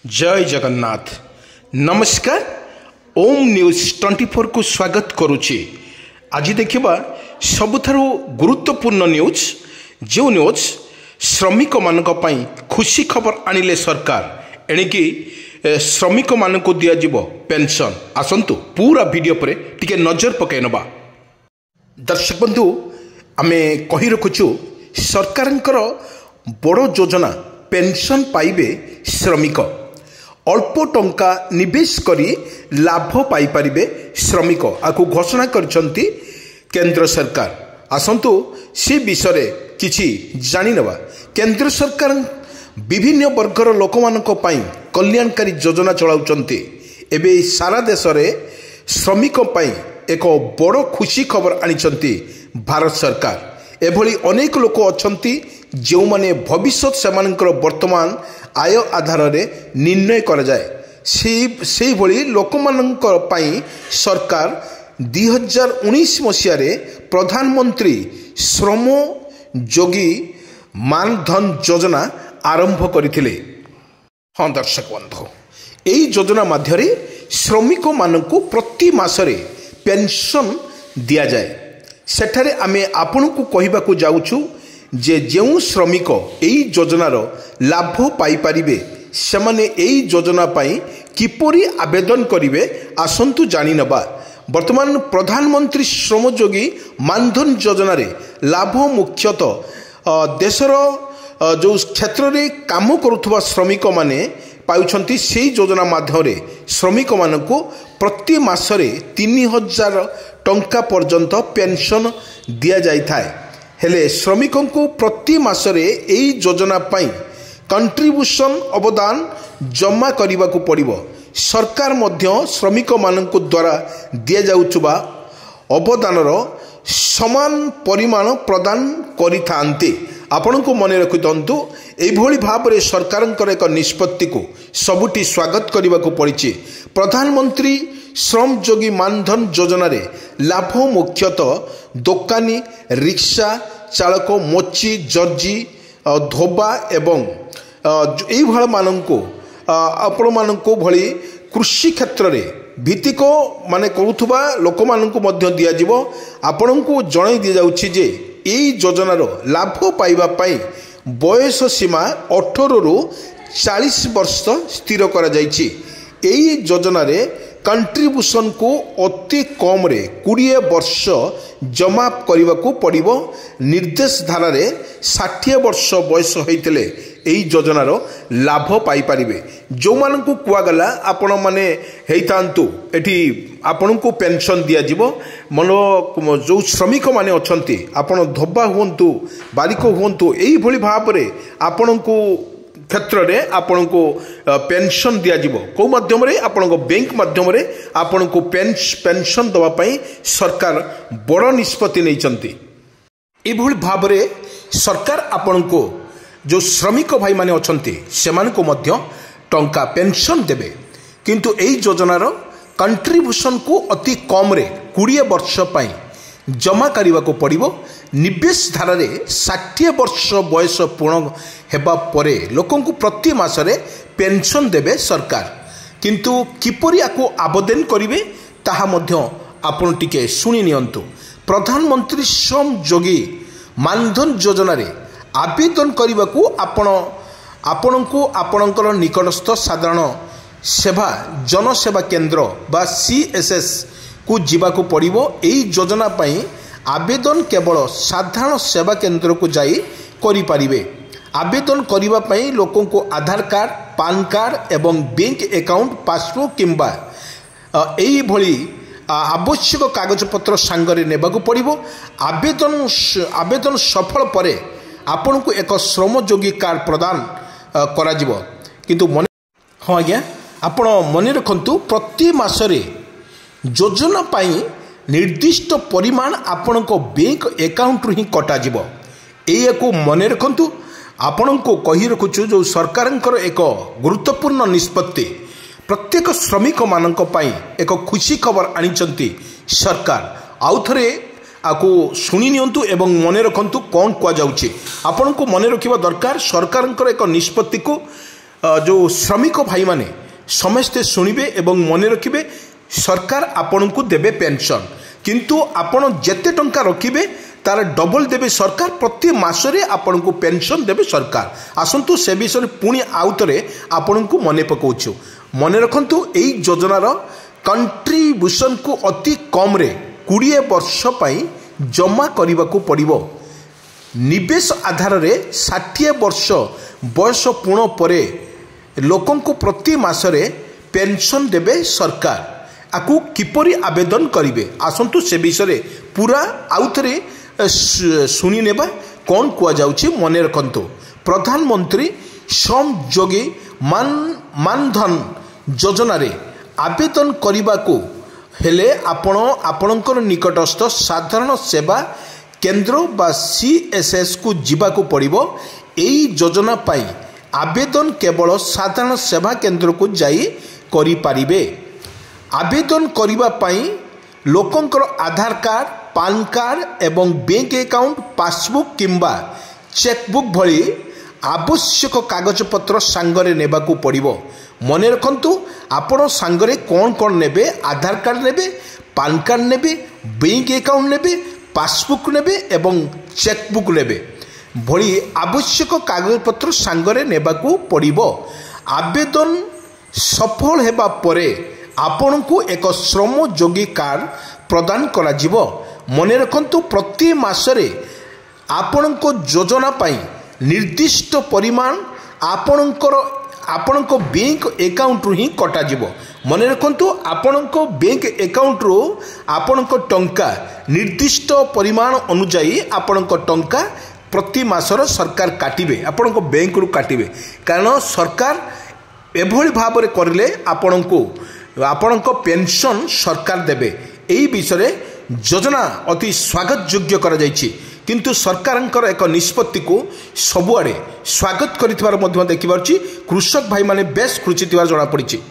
जय जगन्नाथ नमस्कार ओम न्यूज 24 को स्वागत करुच्ची। आज देखा सबुठारु गुरुत्वपूर्ण न्यूज जो न्यूज श्रमिक मानक पई खुशी खबर आनिले सरकार एणिकी श्रमिक मानक दिया पेंशन। आसंतु पूरा वीडियो पर टिके नजर पकई नबा। दर्शक बंधु आमे कही रखुचु सरकारंकर बड़ योजना पेंशन पाइबे श्रमिक अल्प टंका निवेश करी लाभ पाई परिबे श्रमिक आकु घोषणा करछंती केंद्र सरकार। आसंतु से विषय किछि जानि नबा। केंद्र सरकार विभिन्न वर्गर लोक मानक पई कल्याणकारी योजना चलाउछंती। एबे सारा देश रे श्रमिक पई एक बड़ खुशी खबर आनिछंती भारत सरकार। एभली अनेक लोक अछंती जो माने भविष्य सेमानकर वर्तमान आय आधार रे निर्णय करा जाए। से भली लोक मानकर पई सरकार 2019 मसीह रे प्रधानमंत्री श्रम योगी मानधन योजना आरंभ करथिले। हाँ दर्शक बंधु एही योजना माध्यरे श्रमिक मानकु प्रति मासरे पेंशन दिया जाए। सेठारे आमे आपनकु कहिबाकु जाउछु जे जेउ श्रमिक एही योजनार लाभ पाई परिबे सेमाने एही योजना पाई किपरि आवेदन करिवे आसंतु जानि नबा। वर्तमान प्रधानमंत्री श्रम योगी मानधन योजना रे लाभ मुख्यतः देशर जो क्षेत्र रे काम करुथुवा श्रमिक माने पाउछंती। सेही योजना माध्यम श्रमिक मानकु प्रति मासरे 3000 टंका पर्यंत पेंशन दिया जाय थाए। हेले श्रमिकों को प्रति मासरे एही योजना पाई कंट्रीब्यूशन अवदान जमा करने को पड़िबो। सरकार मध्य श्रमिक मानक द्वारा दिया जाउछुबा अवदानर समान परिमाण प्रदान करिथांते। आपण को मन रखिथंतु एभली भाव सरकार एक निष्पत्ति को सबुठी स्वागत करने को पड़ी। प्रधानमंत्री श्रम योगी मानधन योजना रे लाभ मुख्यतः दोकानी रिक्शा चालक मोची जर्जी धोबा एवं यही मानू आपण मानक भली कृषि क्षेत्र रे भित्तिक माने करुथुबा लोक मानक मध्य दिया जिवो। आपण को जणाई दि जाउछि जे एही योजनार लाभ पाइबा पई बयस सीमा 18 रु 40 वर्ष स्थिर करा जाइछि। एही योजना रे कंट्रीब्यूशन को अति कम रे 20 वर्ष जमा करने को पड़िबो। निर्देश धारा रे 60 वर्ष बयस होइतले एही योजनार लाभ पाई परिबे। जो मान को कुआगला आपण माने हेइतांतु एठी आपण को पेंशन दिया जिवो। मन जो श्रमिक माने अछंती आपण धोबा हुंतु बारिक हुंतु एही भली भाव रे आपण को क्षेत्र में आपण को पेंशन दिया जिवो। को माध्यम रे आपण को बैंक माध्यम रे आपण को पेंशन दवा पई सरकार बड़ निष्पत्ति नैचंती। एभली भाव रे सरकार आपण को जो श्रमिक भाई माने अछंती सेमान को मध्य टंका पेंशन देबे। किंतु एही योजनार कंट्रीब्यूशन को अति कम रे 20 वर्ष पई जमा करने को पड़िबो। निवेश धारा रे 60 वर्ष बयस पूर्ण हेबा परे लोकों को प्रति मासरे पेंशन देबे सरकार। किंतु किपरि आको आवेदन करिवे ताहा मध्य आपण टिके सुनि नियंतु। प्रधानमंत्री श्रम योगी मानधन योजना रे आवेदन करने को आपण को आपणकर निकटस्थ साधारण सेवा जनसेवा केंद्र बा CSS को जीवाको पड़िबो। एही योजना पई आवेदन केवल साधारण सेवा केंद्र को जाई करि परिबे। आवेदन करिबा पई लोकों को आधार कार्ड पान कार्ड एवं बैंक अकाउंट पासबुक किंबा एही भली आवश्यक कागज पत्र सांगरे नेबाको पड़िबो। आवेदन सफल परे आपण को एक श्रम योगी कार्ड प्रदान करा जिवो। किंतु मन हाँ आज्ञा आपण मन रखंतु प्रति मासरे योजना पाई निर्दिष्ट परिमाण आपण को बैंक अकाउंट ही कटा जिवो। एया को मन रखंतु। आपण को कही रखुछु जो सरकारंकर एक गुरुत्वपूर्ण निष्पत्ति प्रत्येक श्रमिक मानक पाई एक खुशी खबर आनिचंती सरकार। आउ थरे आको शुणी नियंतु एवं मन रखंतु कौन कुआ जाउछि। आपण को मन रखिबा दरकार सरकारंकर एक निष्पत्ति को जो श्रमिक भाई माने समस्ते शुणिबे एवं मन रखिबे सरकार आपन को देबे पेंशन किंतु आपण जेते टंका रखिबे तार डबल देबे सरकार प्रति मासरे आपन को पेंशन देबे सरकार। आसंतु से विषय पुणी आउतरे आपन को मने पकाउछु मन रखंतु एई योजनार कंट्रीब्यूशन को अति कम रे 20 वर्ष पई जमा करने को पड़िबो। निवेश आधार रे 60 वर्ष बयस पूर्ण परे लोकन को प्रति मासरे पेंशन देबे सरकार। आकु किपरि आवेदन करिवे आसंतु से विषय पूरा आउथरे शुणी नेबा कौन कुआ जाउछि मने रखंतु। प्रधानमंत्री श्रम योगी मानधन योजना रे आवेदन करने को हेले आपणकर निकटस्थ साधारण सेवा केंद्र बा CSS को जीवाकू पड़िबो। एई योजना पाई आवेदन केवल साधारण सेवा केंद्र को जाई करि पारिबे। आवेदन करिबा पाई लोकंकर आधार कार्ड पान कार्ड एवं बैंक अकाउंट पासबुक किंबा चेकबुक भली आवश्यक कागजपत्र सांगरे नेबाकू पड़िबो। मने रखंतु आपण सांगरे कौन कौन नेबे आधार कार्ड नेबे पान कार्ड नेबे बैंक अकाउंट नेबे पासबुक नेबे एवं चेकबुक नेबे भली आवश्यक कागजपत्र सांगरे नेबाकू पड़िबो। आवेदन सफल हेबा परे आपण को एक श्रम योगी कार्ड प्रदान करा जिवो। मने रखंतु प्रति मासरे आपण को योजना पाई निर्दिष्ट परिमाण आपणको बैंक अकाउंट ही कटा जिवो। मने रखंतु आपणको बैंक अकाउंट रो आपणको टंका निर्दिष्ट परिमाण अनुसार आपणको टंका प्रति मासर सरकार काटिबे आपणको बैंक रु काटिबे। कारण सरकार एभली भाव में करले आपणको पेंशन सरकार देबे। एही विषय योजना अति स्वागत योग्य करा जायछि किंतु सरकारंकर एक निष्पत्ति को सबुआड़े स्वागत करिथिबार मध्य देखिबारछि कृषक भाई माने बेस खुशी थिबार जणा पड़िछि।